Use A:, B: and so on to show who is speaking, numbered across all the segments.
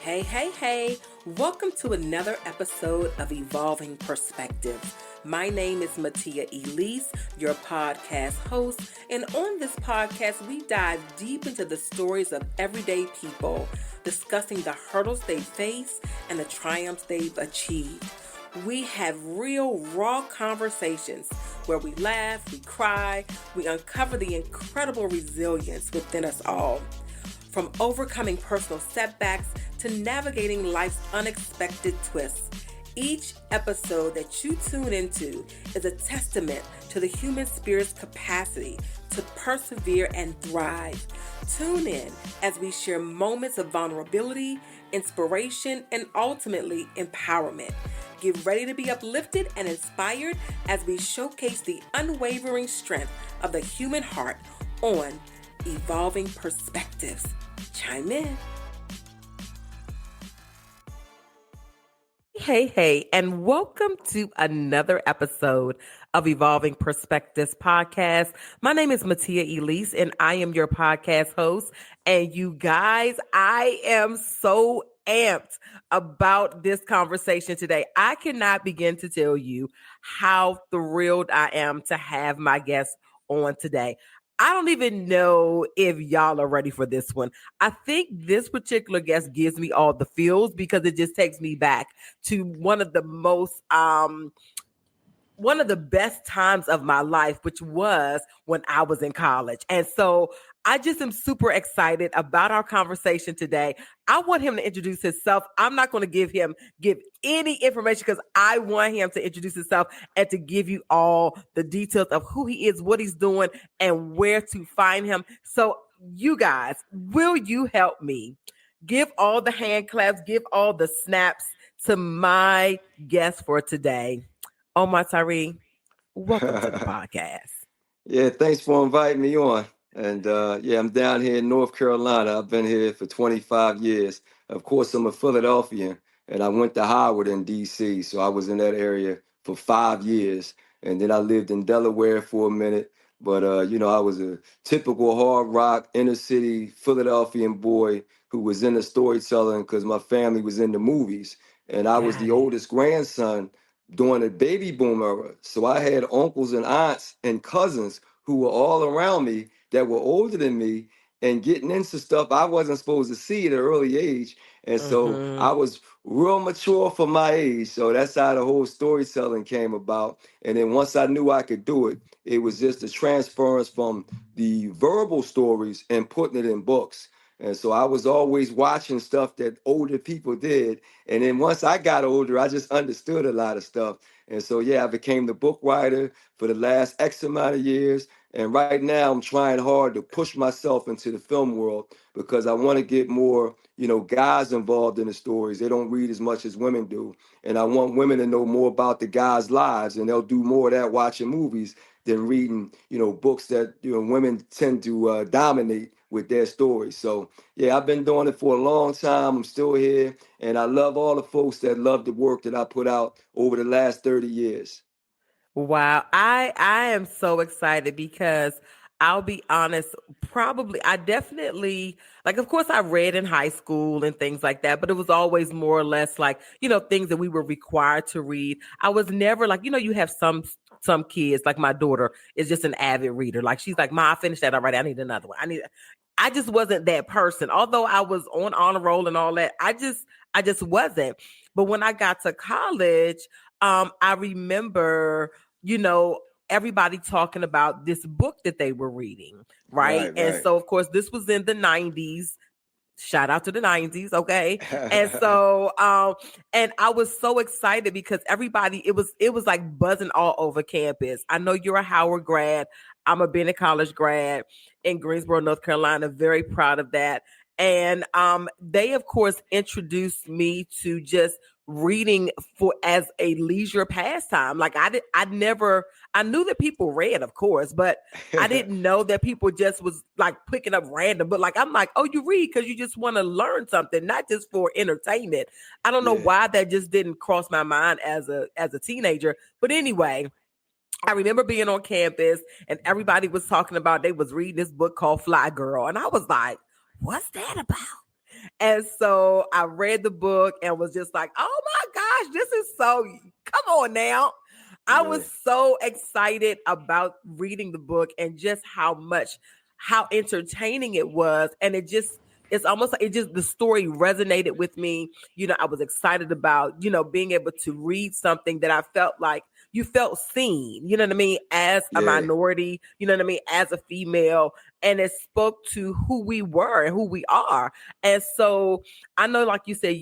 A: Hey. Welcome to another episode of Evolving Perspectives. My name is Mattea Elise, your podcast host, and on this podcast, we dive deep into the stories of everyday people, discussing the hurdles they face and the triumphs they've achieved. We have real, raw conversations where we laugh, we cry, we uncover the incredible resilience within us all. From overcoming personal setbacks to navigating life's unexpected twists, each episode that you tune into is a testament to the human spirit's capacity to persevere and thrive. Tune in as we share moments of vulnerability, inspiration, and ultimately empowerment. Get ready to be uplifted and inspired as we showcase the unwavering strength of the human heart on Evolving Perspectives. Chime in. Hey, and welcome to another episode of Evolving Perspectives podcast. My name is Mattea Elise, and I am your podcast host. And you guys, I am so amped about this conversation today. I cannot begin to tell you how thrilled I am to have my guest on today. I don't even know if y'all are ready for this one. I think this particular guest gives me all the feels because it just takes me back to one of the best times of my life, which was when I was in college. And so I just am super excited about our conversation today. I want him to introduce himself. I'm not going to give any information because I want him to introduce himself and to give you all the details of who he is, what he's doing, and where to find him. So you guys, will you help me give all the hand claps, give all the snaps to my guest for today? Omar Tyree, welcome to the podcast.
B: Yeah, thanks for inviting me on. And I'm down here in North Carolina. I've been here for 25 years. Of course, I'm a Philadelphian, and I went to Howard in D.C., so I was in that area for 5 years. And then I lived in Delaware for a minute. But, I was a typical hard rock, inner city Philadelphian boy who was into storytelling because my family was into movies. And I was the oldest grandson during the baby boom era. So I had uncles and aunts and cousins who were all around me that were older than me and getting into stuff I wasn't supposed to see at an early age. And so I was real mature for my age. So that's how the whole storytelling came about. And then once I knew I could do it, it was just a transference from the verbal stories and putting it in books. And so I was always watching stuff that older people did. And then once I got older, I just understood a lot of stuff. And so, I became the book writer for the last X amount of years. And right now I'm trying hard to push myself into the film world because I want to get more, guys involved in the stories. They don't read as much as women do. And I want women to know more about the guys' lives, and they'll do more of that watching movies than reading, books that, women tend to dominate with their stories. So, I've been doing it for a long time. I'm still here. And I love all the folks that love the work that I put out over the last 30 years.
A: Wow. I am so excited because I'll be honest, I definitely, of course I read in high school and things like that, but it was always more or less things that we were required to read. I was never you have some kids, like my daughter is just an avid reader. She's like, Ma, I finished that already. I need another one. I just wasn't that person. Although I was on honor roll and all that, I just wasn't. But when I got to college, I remember, everybody talking about this book that they were reading, right? And so, of course, this was in the 90s. Shout out to the 90s, okay? And so, and I was so excited because everybody, it was like buzzing all over campus. I know you're a Howard grad. I'm a Bennett College grad in Greensboro, North Carolina. Very proud of that. And they, of course, introduced me to just reading as a leisure pastime. I knew that people read, of course, but I didn't know that people just was picking up random. But I'm oh, you read because you just want to learn something, not just for entertainment. I don't know why that just didn't cross my mind as a teenager. But anyway, I remember being on campus and everybody was talking about they was reading this book called Flyy Girl. And I was like, what's that about? And so I read the book and was just like, oh my gosh, this is so, come on now. I was
B: Yeah,
A: so excited about reading the book and just how entertaining it was. And it's almost like it just, the story resonated with me. I was excited about, being able to read something that I felt like you felt seen, you know what I mean, as a
B: yeah,
A: minority, you know what I mean, as a female. And it spoke to who we were and who we are. And so I know, like you said,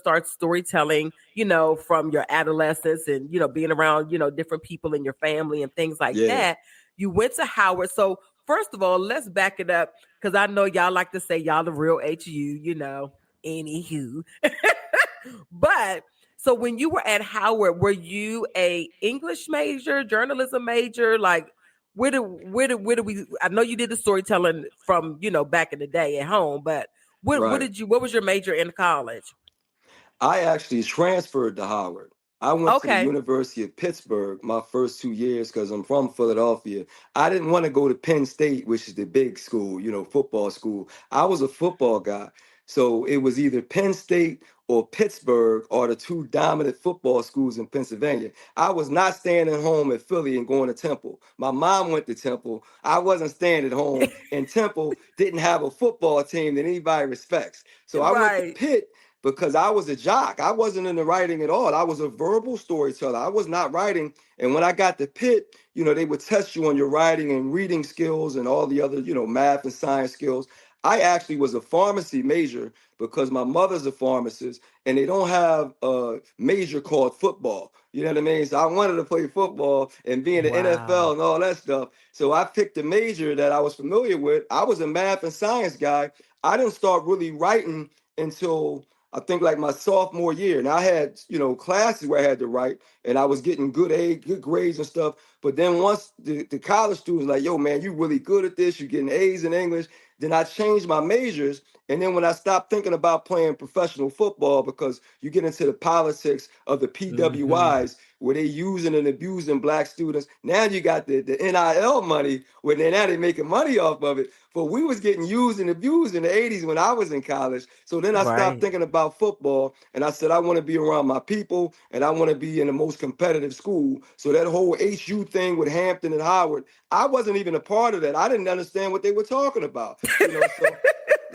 A: start storytelling, from your adolescence and, being around, different people in your family and things like
B: yeah.
A: that. You went to Howard. So, first of all, let's back it up because I know y'all like to say y'all the real HU, anywho. But so when you were at Howard, were you a English major, journalism major? Like, where do we? I know you did the storytelling from back in the day at home, but what
B: Right.
A: did you? What was your major in college?
B: I actually transferred to Howard. I went to the
A: Okay,
B: University of Pittsburgh my first 2 years because I'm from Philadelphia. I didn't want to go to Penn State, which is the big school, football school. I was a football guy. So it was either Penn State or Pittsburgh are the two dominant football schools in Pennsylvania. I was not staying at home at Philly and going to Temple. My mom went to Temple. I wasn't staying at home, and Temple didn't have a football team that anybody respects. So I went to
A: right,
B: Pitt because I was a jock. I wasn't into writing at all. I was a verbal storyteller. I was not writing. And when I got to Pitt, they would test you on your writing and reading skills and all the other, math and science skills. I actually was a pharmacy major because my mother's a pharmacist and they don't have a major called football. You know what I mean? So I wanted to play football and be in the NFL
A: wow,
B: and all that stuff. So I picked a major that I was familiar with. I was a math and science guy. I didn't start really writing until I think like my sophomore year. And I had, classes where I had to write and I was getting good grades and stuff. But then once the college students like, yo, man, you really good at this. You're getting A's in English. Then I changed my majors. And then when I stopped thinking about playing professional football, because you get into the politics of the
A: hmm,
B: PWIs, where they using and abusing black students. Now you got the NIL money, where now they making money off of it. But we was getting used and abused in the 80s when I was in college. So then I stopped
A: right,
B: thinking about football and I said, I want to be around my people and I want to be in the most competitive school. So that whole HU thing with Hampton and Howard, I wasn't even a part of that. I didn't understand what they were talking about, so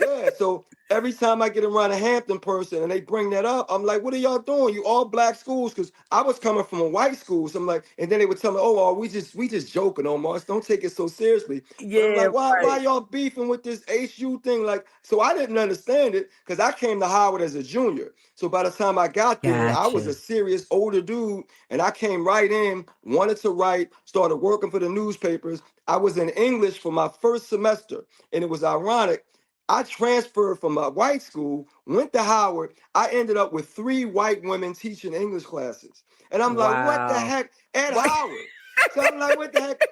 B: yeah, so every time I get around a Hampton person and they bring that up, I'm like, what are y'all doing? You all black schools? Because I was coming from a white school. So I'm like, and then they would tell me, oh, we just joking, Omar. Don't take it so seriously. But I'm
A: yeah,
B: like, why
A: right,
B: y'all beefing with this HU thing? Like, so I didn't understand it because I came to Howard as a junior. So by the time I got there, I was a
A: gotcha,
B: serious older dude, and I came right in, wanted to write, started working for the newspapers. I was in English for my first semester, and it was ironic. I transferred from a white school, went to Howard. I ended up with three white women teaching English classes. And I'm like, what the
A: wow,
B: heck? At
A: right,
B: Howard. So I'm like, what the heck?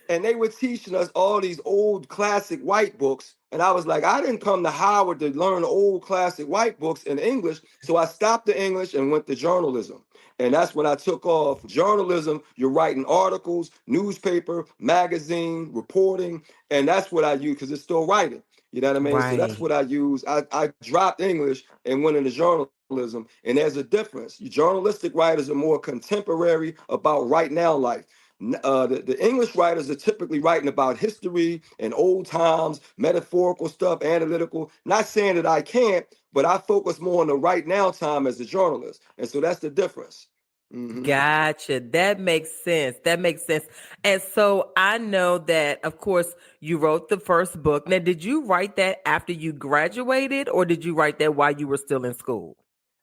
B: And they were teaching us all these old classic white books. And I was like, I didn't come to Howard to learn old classic white books in English. So I stopped the English and went to journalism. And that's when I took off. Journalism, you're writing articles, newspaper, magazine, reporting. And that's what I use because it's still writing. You know what I mean? So that's
A: right,
B: what I use. I dropped English and went into journalism. And there's a difference. Journalistic writers are more contemporary about right now life. The English writers are typically writing about history and old times, metaphorical stuff, analytical. Not saying that I can't, but I focus more on the right now time as a journalist. And so that's the difference. Hmm.
A: gotcha. That makes sense. That makes sense. And so I know that, of course, you wrote the first book. Now, did you write that after you graduated, or did you write that while you were still in school?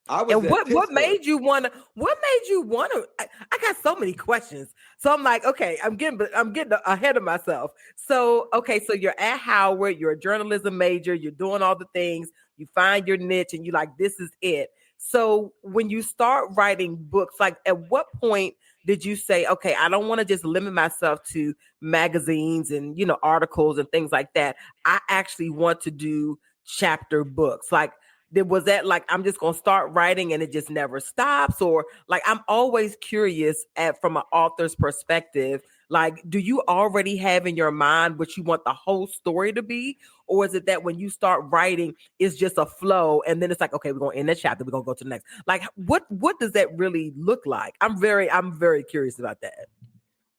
B: I was
A: And
B: at
A: what
B: Pittsburgh.
A: made you wanna? What made you wanna? I got so many questions. So I'm like, okay, I'm getting ahead of myself. So okay, so you're at Howard, you're a journalism major, you're doing all the things, you find your niche, and you like, this is it. So when you start writing books, like at what point did you say, okay, I don't want to just limit myself to magazines and articles and things like that. I actually want to do chapter books. Like was that like I'm just gonna start writing and it just never stops, or like I'm always curious at from an author's perspective, Like, do you already have in your mind what you want the whole story to be? Or is it that when you start writing, it's just a flow and then it's like, okay, we're going to end that chapter, we're going to go to the next. Like, what does that really look like? I'm very curious about that.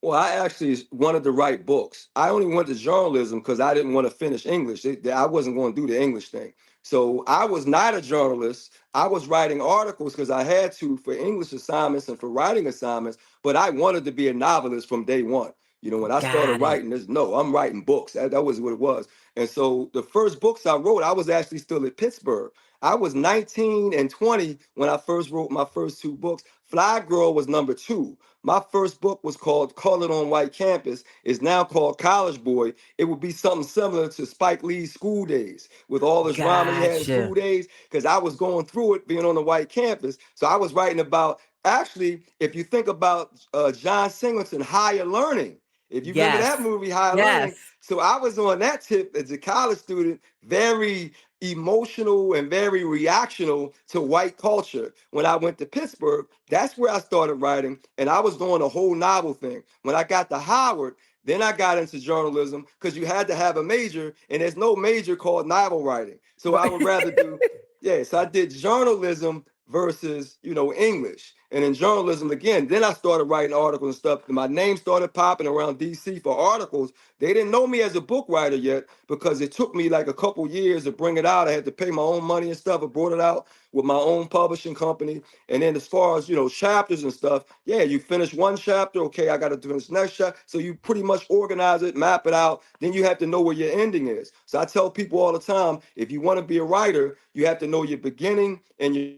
B: Well, I actually wanted to write books. I only went to journalism because I didn't want to finish English. I wasn't going to do the English thing. So I was not a journalist. I was writing articles because I had to for English assignments and for writing assignments, but I wanted to be a novelist from day one. You know, when I started
A: Got it.
B: writing this, no, I'm writing books. That was what it was. And so the first books I wrote, I was actually still at Pittsburgh. I was 19 and 20 when I first wrote my first two books. Flyy Girl was number two. My first book was called Colored on White Campus. It's now called College Boy. It would be something similar to Spike Lee's School Days with all the drama he had in School
A: Gotcha.
B: Days because I was going through it being on the white campus. So I was writing about, actually, if you think about John Singleton, Higher Learning. If you remember
A: Yes.
B: that movie, Higher
A: Yes.
B: Learning. So I was on that tip as a college student, very emotional and very reactional to white culture. When I went to Pittsburgh, that's where I started writing, and I was doing a whole novel thing. When I got to Howard, then I got into journalism because you had to have a major, and there's no major called novel writing. So I
A: Right.
B: would rather do, yeah, so I did journalism versus, English. And in journalism, again, then I started writing articles and stuff. And my name started popping around DC for articles. They didn't know me as a book writer yet because it took me like a couple years to bring it out. I had to pay my own money and stuff. I brought it out with my own publishing company. And then as far as, chapters and stuff, yeah, you finish one chapter. Okay, I got to do this next chapter. So you pretty much organize it, map it out. Then you have to know where your ending is. So I tell people all the time, if you want to be a writer, you have to know your beginning and your.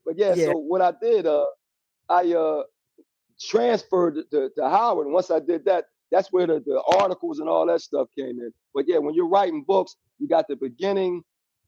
B: But yeah,
A: Yeah.
B: so what I did, I transferred to Howard. And once I did that, that's where the articles and all that stuff came in. But yeah, when you're writing books, you got the beginning,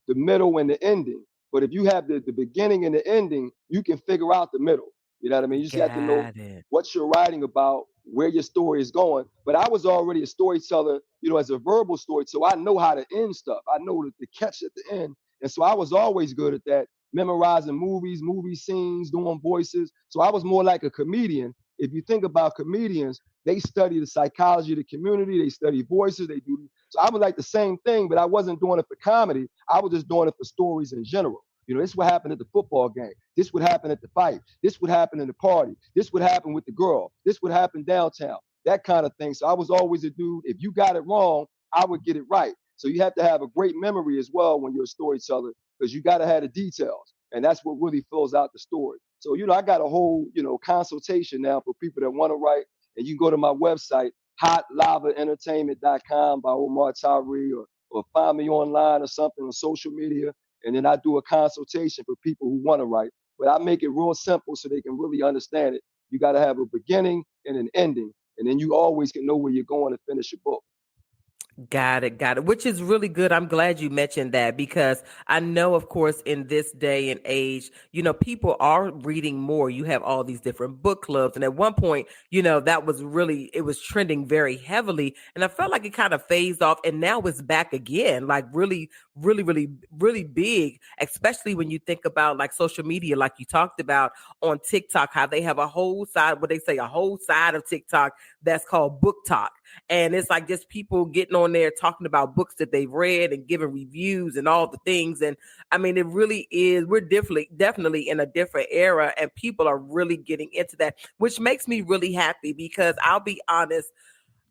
B: the middle, and the ending. But if you have the beginning and the ending, you can figure out the middle. You know what I mean? You just have to know
A: Got it.
B: what you're writing about, where your story is going. But I was already a storyteller, as a verbal story. So I know how to end stuff. I know the catch at the end. And so I was always good at that, memorizing movies, movie scenes, doing voices. So I was more like a comedian. If you think about comedians, they study the psychology of the community, they study voices, they do. So I was like the same thing, but I wasn't doing it for comedy. I was just doing it for stories in general. This would happen at the football game. This would happen at the fight. This would happen in the party. This would happen with the girl. This would happen downtown. That kind of thing. So I was always a dude. If you got it wrong, I would get it right. So you have to have a great memory as well when you're a storyteller because you got to have the details. And that's what really fills out the story. So, I got a whole, consultation now for people that want to write. And you can go to my website, hotlavaentertainment.com by Omar Tyree, or find me online or something on social media. And then I do a consultation for people who want to write. But I make it real simple so they can really understand it. You got to have a beginning and an ending. And then you always can know where you're going to finish your book.
A: Got it. Got it. Which is really good. I'm glad you mentioned that because I know, of course, in this day and age, people are reading more. You have all these different book clubs. And at one point, that was really, it was trending very heavily. And I felt like it kind of phased off. And now it's back again, like really, really, really, really big, especially when you think about like social media, like you talked about on TikTok, how they have a whole side, what they say, a whole side of TikTok that's called Book Talk. And it's like just people getting on there talking about books that they've read and giving reviews and all the things. And I mean, it really is, we're definitely in a different era and people are really getting into that, which makes me really happy because I'll be honest,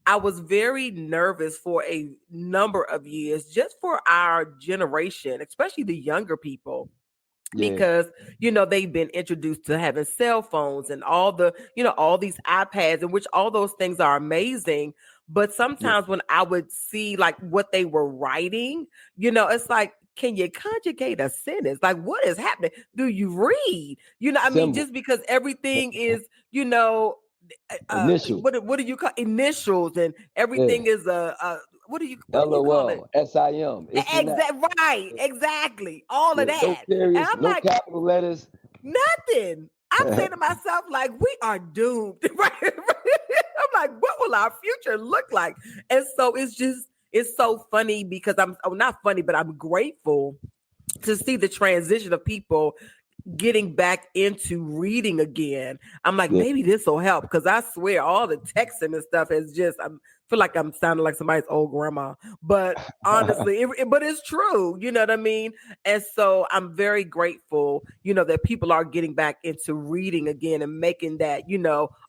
A: I was very nervous for a number of years just for our generation, especially the younger people.
B: Yeah.
A: Because they've been introduced to having cell phones and all the all these iPads, in which all those things are amazing, but
B: Yeah.
A: sometimes when I would see like what they were writing, it's like, can you conjugate a sentence? Like, what is happening? Do you read? I mean,
B: Symbol.
A: just because everything is you know
B: Initial.
A: what do you call initials, and
B: Yeah.
A: everything is a what do you call it?
B: LOL. SIM. It's in that.
A: Right, exactly. All of
B: Yeah. No
A: that. And
B: periods,
A: I'm
B: no
A: like,
B: capital letters.
A: nothing. I'm saying to myself, like, we are doomed. Right? I'm like, what will our future look like? And so it's so funny because not funny, but I'm grateful to see the transition of people getting back into reading again. I'm like,
C: Yeah.
A: maybe this will help because I swear all the texting and stuff is just, I feel like I'm sounding like somebody's old grandma. But honestly, but it's true. You know what I mean? And so I'm very grateful, that people are getting back into reading again and making that,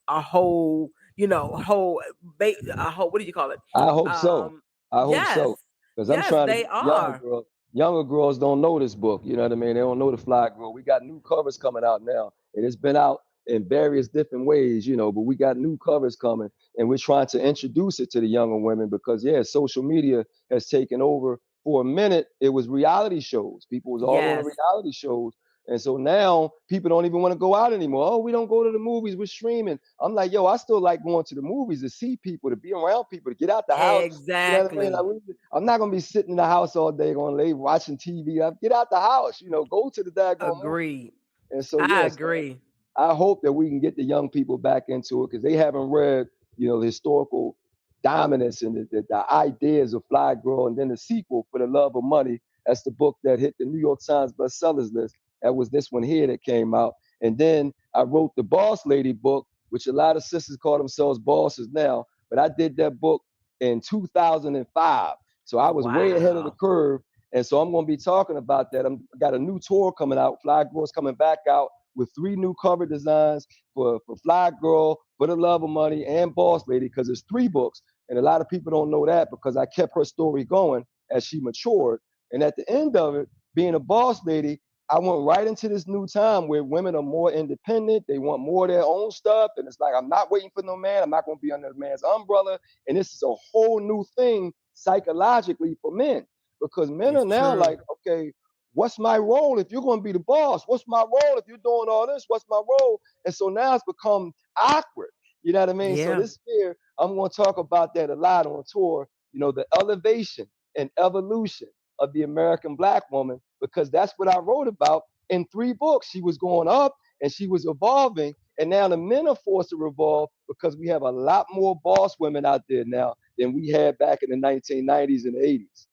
A: a whole, a whole, what do you call it?
C: I hope so.
A: Um,
C: I hope
A: yes,
C: so. Because I'm
A: yes,
C: trying to
A: they
C: get the younger
A: are.
C: girls. Younger girls don't know this book. You know what I mean? They don't know the Fly Girl. We got new covers coming out now. And it's been out in various different ways, but we got new covers coming. And we're trying to introduce it to the younger women because, yeah, social media has taken over. For a minute, it was reality shows. People was all on the
A: Yes,
C: reality shows. And so now people don't even want to go out anymore. Oh, we don't go to the movies. We're streaming. I'm like, yo, I still like going to the movies to see people, to be around people, to get out the house. You know what I mean?
A: exactly.
C: I'm not gonna be sitting in the house all day going late watching TV. Get out the house. Go to the daggone movie.
A: Agreed.
C: And so
A: I
C: yes,
A: agree.
C: I hope that we can get the young people back into it because they haven't read, the historical dominance and the ideas of Fly Girl, and then the sequel, For the Love of Money. That's the book that hit the New York Times bestsellers list. That was this one here that came out. And then I wrote the Boss Lady book, which a lot of sisters call themselves bosses now, but I did that book in 2005. So I was way ahead of the
A: Wow.
C: curve. And so I'm going to be talking about that. I got a new tour coming out. Fly Girl's coming back out with 3 new cover designs for Fly Girl, For the Love of Money, and Boss Lady, because it's 3 books. And a lot of people don't know that because I kept her story going as she matured. And at the end of it, being a boss lady, I went right into this new time where women are more independent. They want more of their own stuff. And it's like, I'm not waiting for no man. I'm not going to be under a man's umbrella. And this is a whole new thing psychologically for men because men
A: It's
C: are now
A: true.
C: like, okay, what's my role if you're going to be the boss? What's my role if you're doing all this? What's my role? And so now it's become awkward. You know what I mean? So
A: Yeah.
C: this year, I'm going to talk about that a lot on tour, the elevation and evolution of the American Black woman, because that's what I wrote about in 3 books. She was going up and she was evolving. And now the men are forced to revolve because we have a lot more boss women out there now than we had back in the 1990s and 80s.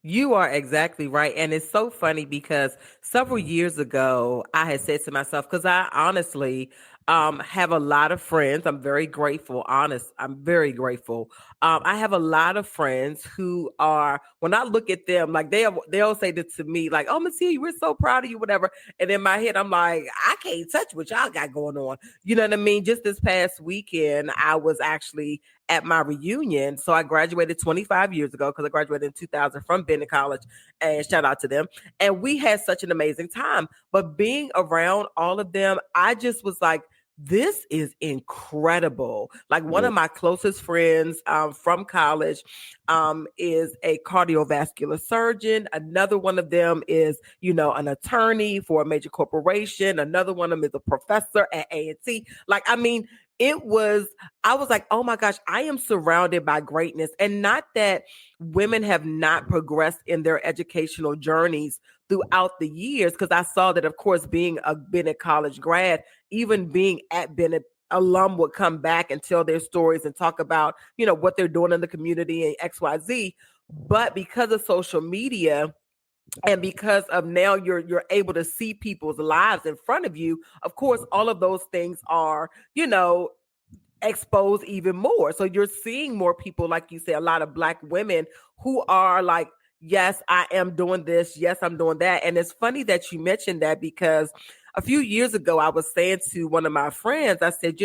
A: You are exactly right. And it's so funny because several years ago, I had said to myself, because I honestly have a lot of friends. I'm very grateful, honest. I'm very grateful. I have a lot of friends who are, when I look at them, like they'll say that to me, like, oh, Mattea, we're so proud of you, whatever. And in my head, I'm like, I can't touch what y'all got going on. You know what I mean? Just this past weekend, I was actually at my reunion. So I graduated 25 years ago because I graduated in 2000 from Bennett College, and shout out to them. And we had such an amazing time. But being around all of them, I just was like, this is incredible. Like one
C: Yeah.
A: of my closest friends from college is a cardiovascular surgeon. Another one of them is, an attorney for a major corporation. Another one of them is a professor at A&T. Like, I mean, I was like, oh my gosh, I am surrounded by greatness. And not that women have not progressed in their educational journeys throughout the years, because I saw that, of course, being a Bennett College grad, even being at Bennett, alum would come back and tell their stories and talk about, what they're doing in the community and XYZ. But because of social media, and because of now you're able to see people's lives in front of you, of course all of those things are exposed even more. So you're seeing more people, like you say, a lot of Black women who are like, yes, I am doing this, yes, I'm doing that. And it's funny that you mentioned that, because a few years ago I was saying to one of my friends, I said,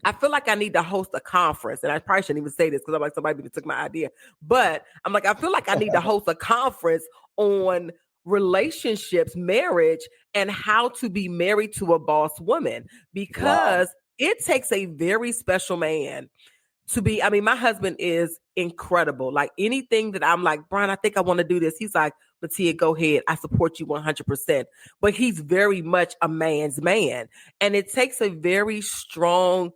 A: I feel like I need to host a conference. And I probably shouldn't even say this because I'm like, somebody took my idea. But I'm like, I feel like I need to host a conference on relationships, marriage, and how to be married to a boss woman,
C: Wow.
A: because it takes a very special man to be. I mean, my husband is incredible. Like anything that I'm like, Brian, I think I want to do this. He's like, Mattea, go ahead. I support you 100%. But he's very much a man's man. And it takes a strong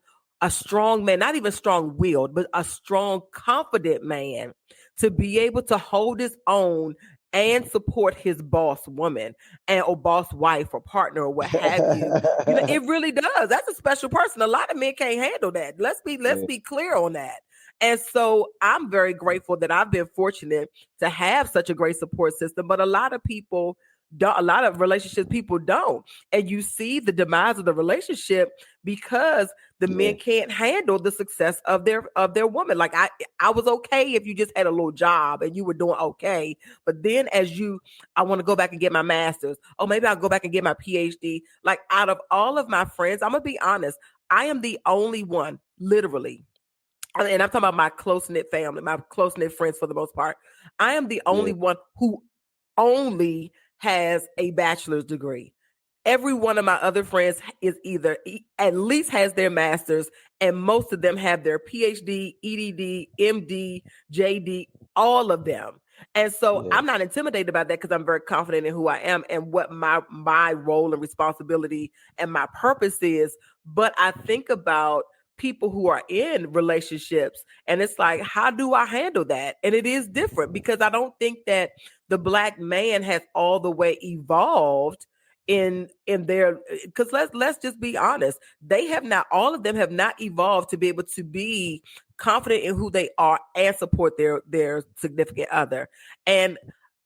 A: man, not even strong willed, but a strong, confident man to be able to hold his own and support his boss woman or boss wife or partner or what have you. It really does. That's a special person. A lot of men can't handle that. Let's
C: Yeah.
A: be clear on that. And so I'm very grateful that I've been fortunate to have such a great support system. But a lot of people don't, a lot of relationships people don't. And you see the demise of the relationship because the
C: Yeah.
A: men can't handle the success of their woman. Like I was okay if you just had a little job and you were doing okay. But then as you, I want to go back and get my master's. Oh, maybe I'll go back and get my PhD. Like out of all of my friends, I'm gonna be honest, I am the only one, literally, and I'm talking about my close knit family, my close knit friends for the most part. I am the
C: Yeah.
A: only one who only has a bachelor's degree. Every one of my other friends is either at least has their master's, and most of them have their PhD, EDD, MD, JD, all of them. And so
C: Yeah.
A: I'm not intimidated about that because I'm very confident in who I am and what my role and responsibility and my purpose is. But I think about people who are in relationships and it's like, how do I handle that? And it is different because I don't think that the Black man has all the way evolved in their, because let's just be honest, they have not, all of them have not evolved to be able to be confident in who they are and support their significant other. And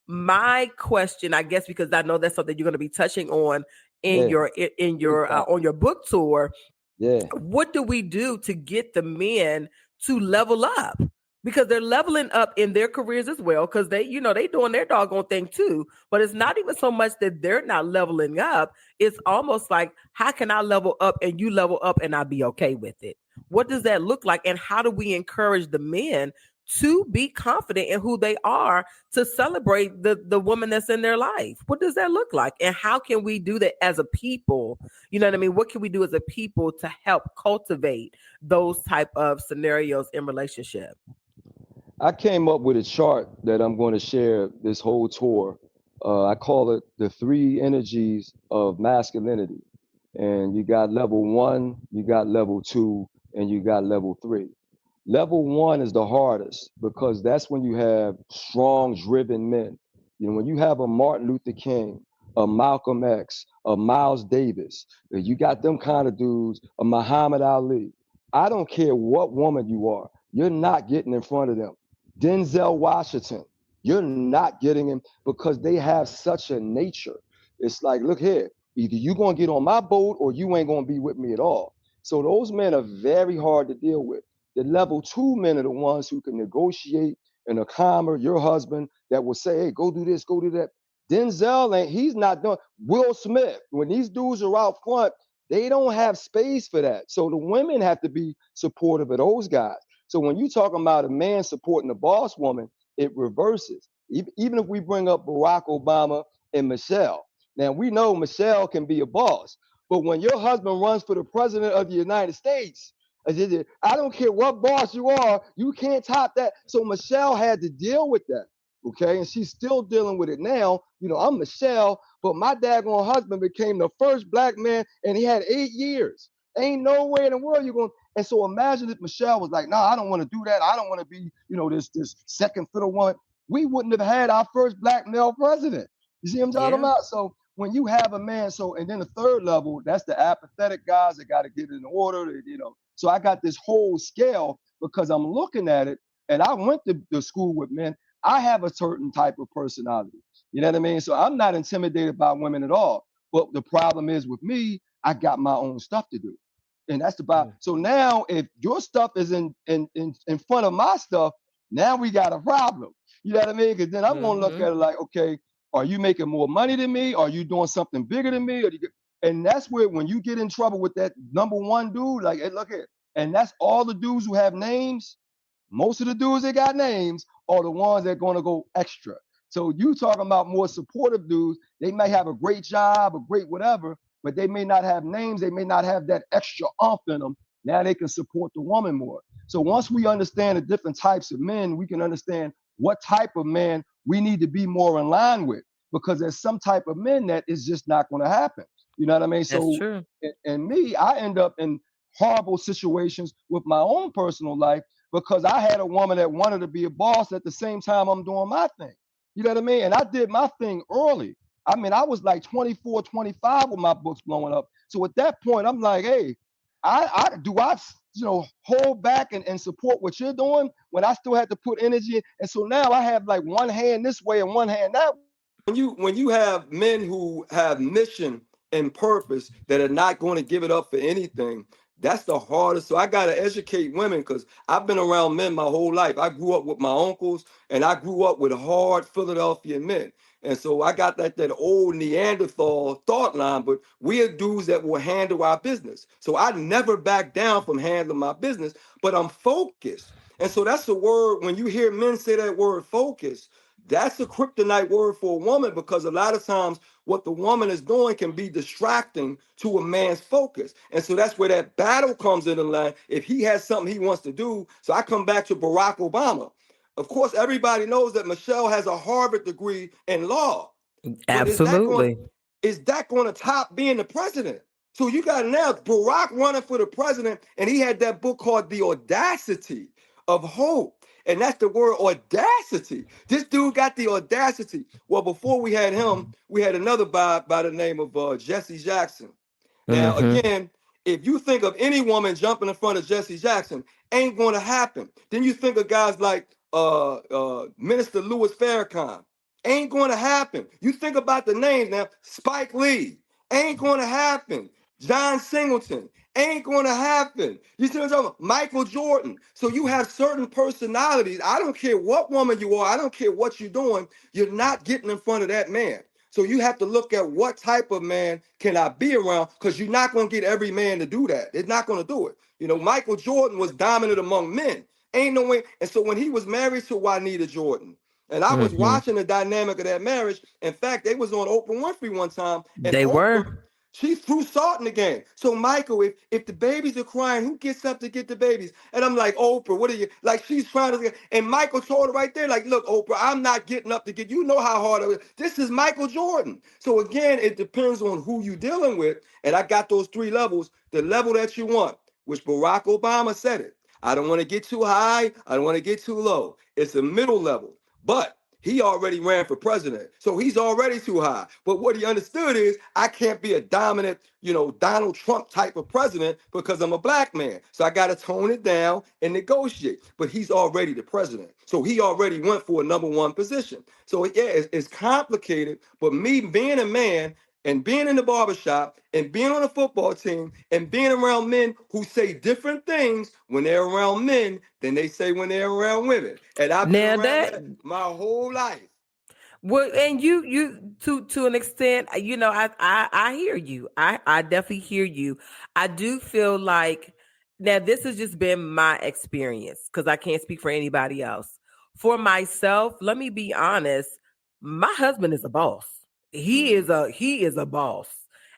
A: my question, I guess, because I know that's something you're going to be touching on in
C: Yeah. Big
A: your
C: time.
A: on your book tour,
C: Yeah.
A: what do we do to get the men to level up? Because they're leveling up in their careers as well, because they, they doing their doggone thing too. But it's not even so much that they're not leveling up. It's almost like, how can I level up and you level up and I be okay with it? What does that look like? And how do we encourage the men to be confident in who they are, to celebrate the woman that's in their life? What does that look like? And how can we do that as a people? You know what I mean? What can we do as a people to help cultivate those type of scenarios in relationship?
C: I came up with a chart that I'm going to share this whole tour. I call it the three energies of masculinity. And you got level one, you got level two, and you got level three. Level one is the hardest because that's when you have strong, driven men. When you have a Martin Luther King, a Malcolm X, a Miles Davis, you got them kind of dudes, a Muhammad Ali. I don't care what woman you are, you're not getting in front of them. Denzel Washington, you're not getting him because they have such a nature. It's like, look here, either you're going to get on my boat or you ain't going to be with me at all. So those men are very hard to deal with. The level two men are the ones who can negotiate and a calmer your husband that will say, hey, go do this, go do that. Denzel ain't, he's not done. Will Smith, when these dudes are out front, they don't have space for that. So the women have to be supportive of those guys. So when you talking about a man supporting the boss woman, it reverses. Even if we bring up Barack Obama and Michelle, now we know Michelle can be a boss, but when your husband runs for the president of the United States, I don't care what boss you are, you can't top that. So Michelle had to deal with that. Okay. And she's still dealing with it now. I'm Michelle, but my daggone husband became the first Black man and he had 8 years. Ain't no way in the world you're going. And so imagine if Michelle was like, no, I don't want to do that. I don't want to be, this second fiddle one. We wouldn't have had our first Black male president. You see what I'm talking
A: Yeah.
C: about? So when you have a man, and then the third level, that's the apathetic guys that got to get in order, So I got this whole scale because I'm looking at it, and I went to school with men. I have a certain type of personality. You know what I mean? So I'm not intimidated by women at all. But the problem is with me, I got my own stuff to do. And that's about, so now if your stuff is in front of my stuff, now we got a problem. You know what I mean? Because then I'm gonna look at it like, okay, are you making more money than me? Are you doing something bigger than me? And that's where when you get in trouble with that number one dude, like, hey, look here, and that's all the dudes who have names. Most of the dudes that got names are the ones that are going to go extra. So you talking about more supportive dudes, they may have a great job, a great whatever, but they may not have names. They may not have that extra umph in them. Now they can support the woman more. So once we understand the different types of men, we can understand what type of man we need to be more in line with, because there's some type of men that is just not going to happen. You know what I mean?
A: That's
C: So,
A: true.
C: and me, I end up in horrible situations with my own personal life because I had a woman that wanted to be a boss at the same time I'm doing my thing. You know what I mean? And I did my thing early. I mean, I was like 24, 25 when my books blowing up. So at that point, I'm like, hey, I hold back and support what you're doing when I still had to put energy in. And so now I have like one hand this way and one hand that way.
B: when you have men who have mission and purpose that are not going to give it up for anything, that's the hardest. So I got to educate women because I've been around men my whole life. I grew up with my uncles and I grew up with hard Philadelphia men. And so I got that old Neanderthal thought line, but we are dudes that will handle our business. So I never back down from handling my business, but I'm focused. And so that's the word, when you hear men say that word focus, that's a kryptonite word for a woman, because a lot of times what the woman is doing can be distracting to a man's focus. And so that's where that battle comes into line. If he has something he wants to do. So I come back to Barack Obama. Of course, everybody knows that Michelle has a Harvard degree in law. But
A: Absolutely.
B: is that going to top being the president? So you got now Barack running for the president, and he had that book called The Audacity of Hope. And that's the word audacity. This dude got the audacity. Well, before we had him, we had another by the name of Jesse Jackson. Now,
A: Mm-hmm.
B: again, if you think of any woman jumping in front of Jesse Jackson, ain't going to happen. Then you think of guys like Minister Louis Farrakhan. Ain't going to happen. You think about the names now. Spike Lee. Ain't going to happen. John Singleton. Ain't going to happen. You see what I'm talking about? Michael Jordan. So you have certain personalities. I don't care what woman you are. I don't care what you're doing. You're not getting in front of that man. So you have to look at what type of man can I be around, because you're not going to get every man to do that. They're not going to do it. You know, Michael Jordan was dominant among men. Ain't no way. And so when he was married to Juanita Jordan, and I was
A: Mm-hmm.
B: watching the dynamic of that marriage. In fact, they was on Oprah Winfrey one time, and
A: They
B: Oprah,
A: were.
B: she threw salt in the game. So Michael, if the babies are crying, who gets up to get the babies? And I'm like, Oprah, what are you like? She's trying to. And Michael told her right there, like, look, Oprah, I'm not getting up to get. You know how hard it is. This is Michael Jordan. So again, it depends on who you're dealing with. And I got those three levels. The level that you want, which Barack Obama said it. I don't want to get too high. I don't want to get too low. It's a middle level. But he already ran for president, so he's already too high. But what he understood is I can't be a dominant, Donald Trump type of president because I'm a black man. So I got to tone it down and negotiate. But he's already the president, so he already went for a number one position. So yeah, it's complicated. But me being a man and being in the barbershop and being on a football team and being around men who say different things when they're around men than they say when they're around women. And I've been
A: Now
B: around
A: that
B: that my whole life.
A: well, and you to an extent, I hear you. I definitely hear you. I do feel like now this has just been my experience because I can't speak for anybody else. For myself, let me be honest. My husband is a boss.
B: Mm,
A: He is a boss,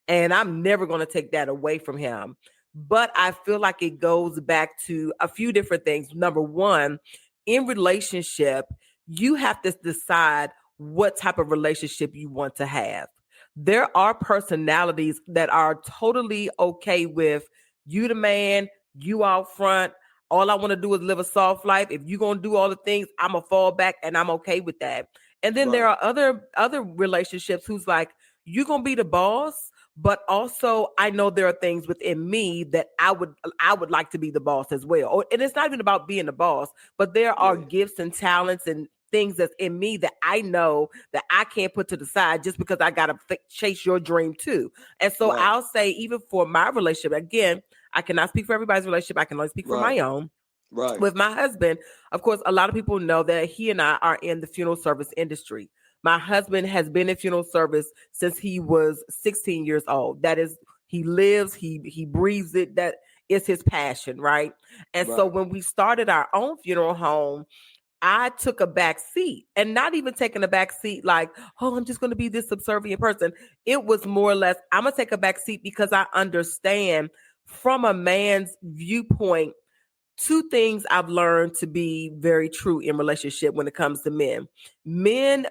A: and I'm never going to take that away from him. But I feel like it goes back to a few different things. Number one, in relationship, you have to decide what type of relationship you want to have. There are personalities that are totally okay with you, the man, you out front. All I want to do is live a soft life. If you're gonna do all the things, I'm a fall back and I'm okay with that. And then there
B: right,
A: are other relationships who's like, you're gonna be the boss, but also I know there are things within me that I would like to be the boss as well. And it's not even about being the boss, but there are
B: right,
A: gifts and talents and things that's in me that I know that I can't put to the side just because I got to chase your dream too. And so
B: right,
A: I'll say, even for my relationship, again, I cannot speak for everybody's relationship. I can only speak for
B: right,
A: my own.
B: right,
A: With my husband, of course, a lot of people know that he and I are in the funeral service industry. My husband has been in funeral service since he was 16 years old. That is, he lives, he breathes it. That is his passion, right? And so
B: right,
A: when we started our own funeral home, I took a back seat, and not even taking a back seat like, oh, I'm just going to be this subservient person. It was more or less, I'm going to take a back seat because I understand from a man's viewpoint, two things I've learned to be very true in relationship when it comes to men. Men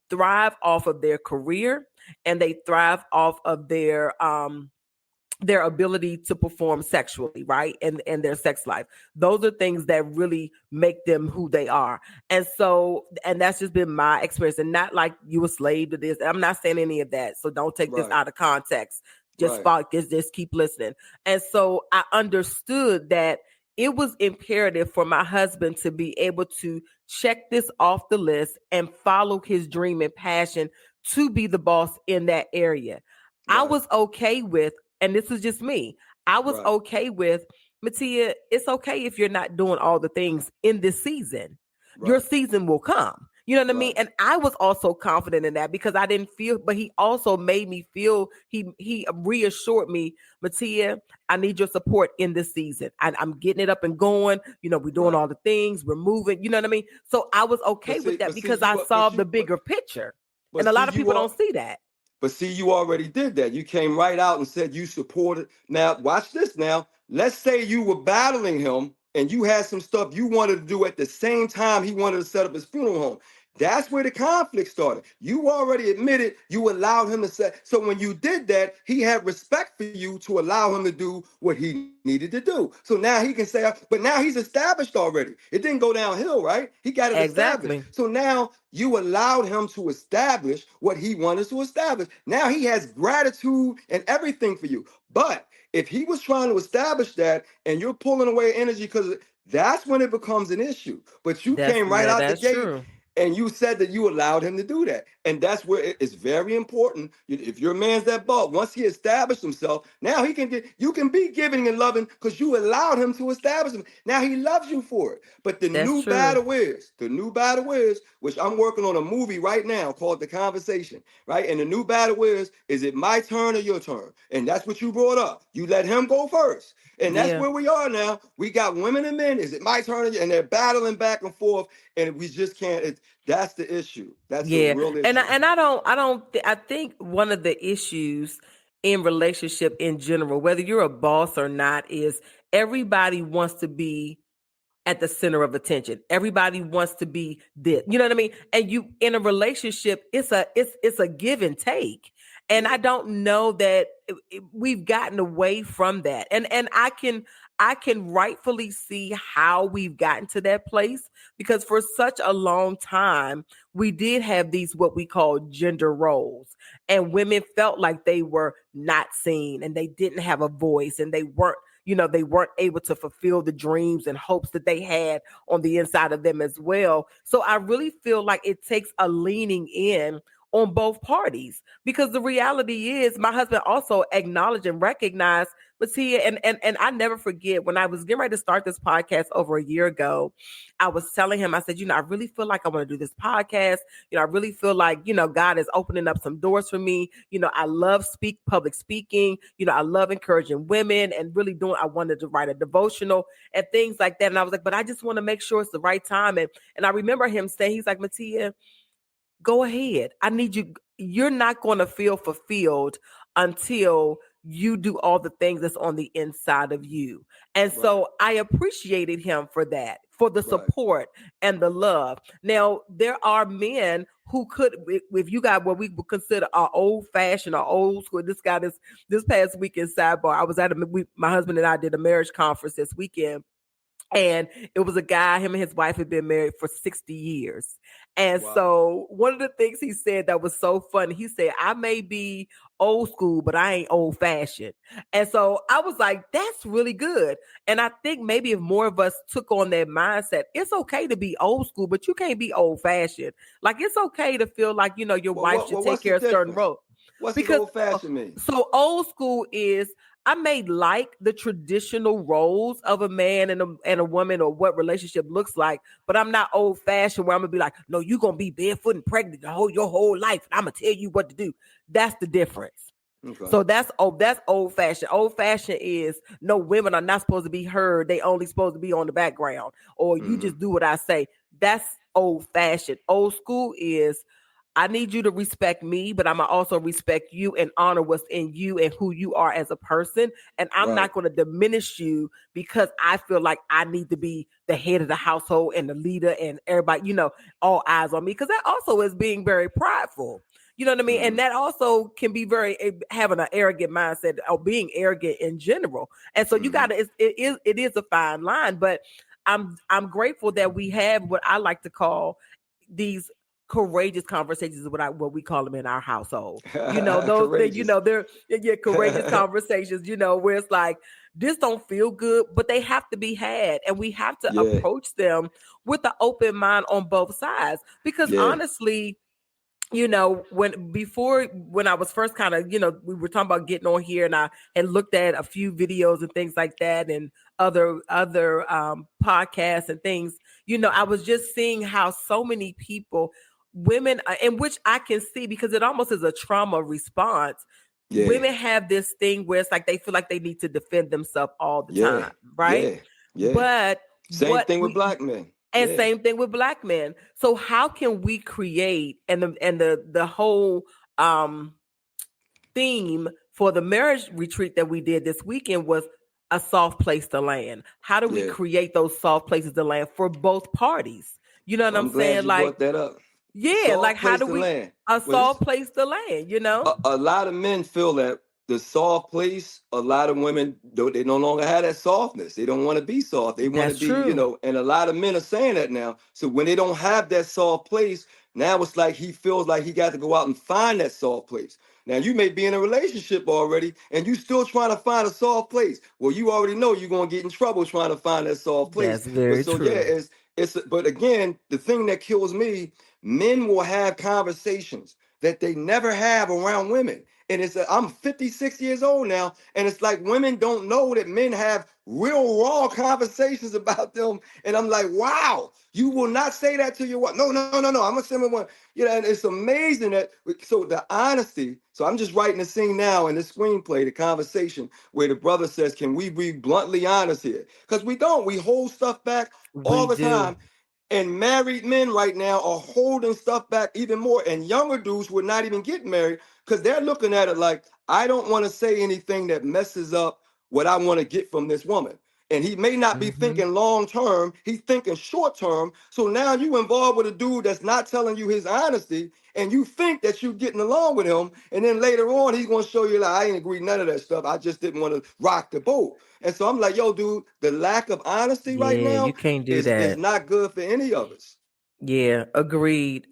A: thrive off of their career, and they thrive off of their ability to perform sexually, right? And their sex life. Those are things that really make them who they are. And so, and that's just been my experience. And not like you a slave to this. I'm not saying any of that. So don't take this
B: right,
A: out of context. Just
B: right,
A: follow this, just keep listening. And so I understood that it was imperative for my husband to be able to check this off the list and follow his dream and passion to be the boss in that area. I
B: Right.
A: was okay with, and this is just me, I was
B: Right.
A: okay with, Mattea, it's okay if you're not doing all the things in this season. Your
B: Right.
A: season will come. You know what I mean?
B: Right.
A: And I was also confident in that because I didn't feel, but he also made me feel, he reassured me, Mattea, I need your support in this season. I'm getting it up and going. You know, we're doing
B: Right.
A: all the things, we're moving, you know what I mean? So I was okay with that
B: But see
A: because I
B: you
A: saw the bigger picture.
B: but
A: And a
B: see
A: lot of
B: you
A: people
B: are
A: don't see that.
B: But see, you already did that. You came right out and said you supported. Now, watch this now. Let's say you were battling him and you had some stuff you wanted to do at the same time he wanted to set up his funeral home. That's where the conflict started. You already admitted you allowed him to say. So when you did that, he had respect for you to allow him to do what he needed to do. So now he can say, but now he's established already. It didn't go downhill, right? He got it established.
A: Exactly.
B: So now you allowed him to establish what he wanted to establish. Now he has gratitude and everything for you. But if he was trying to establish that and you're pulling away energy because that's when it becomes an issue. But you came right out the
A: That's
B: gate
A: true.
B: and you said that you allowed him to do that. And that's where it's very important. If your man's that ball, once he established himself, now he can get, you can be giving and loving because you allowed him to establish him. Now he loves you for it. But
A: That's true.
B: the new battle is, which I'm working on a movie right now called The Conversation, right? And the new battle is it my turn or your turn? And that's what you brought up. You let him go first. And that's
A: Yeah.
B: where we are now. We got women and men. Is it my turn? And they're battling back and forth. And we just can't. That's the issue. That's a
A: Yeah.
B: real
A: And
B: issue.
A: I think one of the issues in relationship in general, whether you're a boss or not, is everybody wants to be at the center of attention. Everybody wants to be this. You know what I mean? And you in a relationship, it's a give and take. And I
B: Yeah.
A: don't know that we've gotten away from that. And I can rightfully see how we've gotten to that place because for such a long time we did have these what we call gender roles, and women felt like they were not seen and they didn't have a voice and they weren't able to fulfill the dreams and hopes that they had on the inside of them as well. So I really feel like it takes a leaning in on both parties because the reality is my husband also acknowledged and recognized, but see, and I never forget when I was getting ready to start this podcast over a year ago, I was telling him, I said, I really feel like I want to do this podcast. I really feel like, God is opening up some doors for me. I love public speaking. I love encouraging women and really I wanted to write a devotional and things like that. And I was like, but I just want to make sure it's the right time. And I remember him saying, he's like, Mattea, go ahead. I need you. You're not going to feel fulfilled until you do all the things that's on the inside of you. And
B: Right.
A: so I appreciated him for that, for the
B: Right.
A: support and the love. Now, there are men who could, if you got what we would consider our old fashioned or old school. This past weekend, sidebar, I was my husband and I did a marriage conference this weekend. And it was a guy, him and his wife had been married for 60 years. And
B: Wow.
A: so one of the things he said that was so funny, he said, I may be old school, but I ain't old fashioned. And so I was like, that's really good. And I think maybe if more of us took on that mindset, it's okay to be old school, but you can't be old fashioned. Like it's okay to feel like, your wife should take
B: What's the
A: care of certain
B: difference?
A: roles.
B: What's this
A: Because
B: old fashioned mean?
A: so old school is I may like the traditional roles of a man and a woman or what relationship looks like, but I'm not old fashioned where I'm gonna be like, no, you're gonna be barefoot and pregnant your whole life. And I'm gonna tell you what to do. That's the difference.
B: Okay.
A: So that's old fashioned. Old fashioned is no, women are not supposed to be heard. They only supposed to be on the background, or you just do what I say. That's old fashioned. Old school is I need you to respect me, but I'm gonna also respect you and honor what's in you and who you are as a person. And I'm not going to diminish you because I feel like I need to be the head of the household and the leader and everybody, all eyes on me. Because that also is being very prideful. You know what I mean? And that also can be having an arrogant mindset or being arrogant in general. And so you gotta, it is a fine line, but I'm grateful that we have what I like to call these courageous conversations is what we call them in our household. Those they're courageous conversations, where it's like this don't feel good, but they have to be had and we have to approach them with an open mind on both sides. Because honestly, when I was first kind of, we were talking about getting on here, and I had looked at a few videos and things like that, and other podcasts and things. I was just seeing how so many people, women, in which I can see, because it almost is a trauma response.
B: Yeah,
A: Women have this thing where it's like they feel like they need to defend themselves all the
B: yeah,
A: time, right?
B: yeah, yeah.
A: But
B: Same
A: what
B: thing with
A: we
B: black men.
A: and
B: Yeah,
A: same thing with black men. So how can we create, and the whole um theme for the marriage retreat that we did this weekend was a soft place to land. How do we
B: yeah.
A: create those soft places to land for both parties? You know what I'm
B: I'm glad
A: saying?
B: you
A: Like,
B: brought that up.
A: yeah, like
B: Soft
A: how
B: place
A: do
B: to
A: we
B: land.
A: a
B: Well,
A: soft place to land?
B: a lot of men feel that the soft place, a lot of women don't, they no longer have that softness. They don't want to be soft. They want to
A: That's
B: be,
A: true.
B: and a lot of men are saying that now. So when they don't have that soft place, now it's like he feels like he got to go out and find that soft place. Now you may be in a relationship already and you still trying to find a soft place. Well, you already know you're gonna get in trouble trying to find that soft place.
A: That's
B: But
A: very
B: so yeah,
A: true.
B: but again, the thing that kills me, men will have conversations that they never have around women. And I'm 56 years old now, and it's like women don't know that men have real raw conversations about them. And I'm like, wow, you will not say that to your wife. No, no, no, no. I'm a similar one. And it's amazing that so the honesty. So I'm just writing the scene now in the screenplay, the conversation where the brother says, "Can we be bluntly honest here?" Because we don't. We hold stuff back all
A: We
B: the
A: do.
B: time. And married men right now are holding stuff back even more. And younger dudes who are not even getting married because they're looking at it like, I don't want to say anything that messes up what I want to get from this woman. And he may not be
A: Hmm.
B: thinking long term, he's thinking short term. So now you involved with a dude that's not telling you his honesty, and you think that you're getting along with him. And then later on, he's going to show you, like, I ain't agree none of that stuff. I just didn't want to rock the boat. And so I'm like, yo, dude, the lack of honesty right
A: Yeah, you
B: now
A: can't do
B: is
A: that.
B: not good for any of us.
A: Yeah, agreed.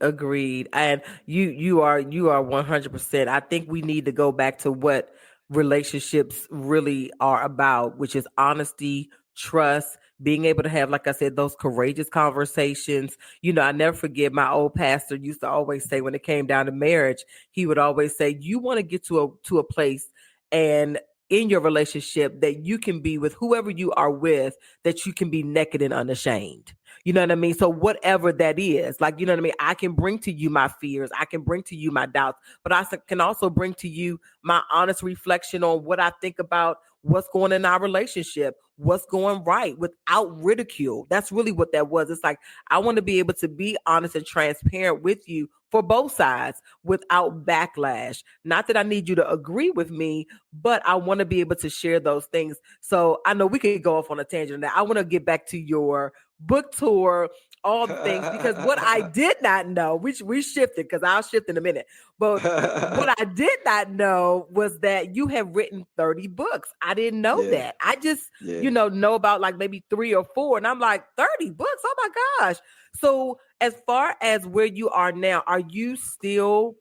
A: And you are 100%. I think we need to go back to what relationships really are about, which is honesty, trust, being able to have, like I said, those courageous conversations. I never forget, my old pastor used to always say, when it came down to marriage, he would always say, you want to get to a place and in your relationship that you can be with whoever you are with, that you can be naked and unashamed. You know what I mean? So whatever that is, like, you know what I mean? I can bring to you my fears. I can bring to you my doubts, but can also bring to you my honest reflection on what I think about what's going in our relationship, what's going right, without ridicule. That's really what that was. It's like, I want to be able to be honest and transparent with you for both sides without backlash. Not that I need you to agree with me, but I want to be able to share those things. So I know we could go off on a tangent now. I want to get back to your book tour, all the things, because what I did not know, we shifted, because I'll shift in a minute. But what I did not know was that you have written 30 books. I didn't know
B: Yeah,
A: that. I just,
B: yeah.
A: know about like maybe 3 or 4. And I'm like, 30 books. Oh my gosh. So as far as where you are now, are you still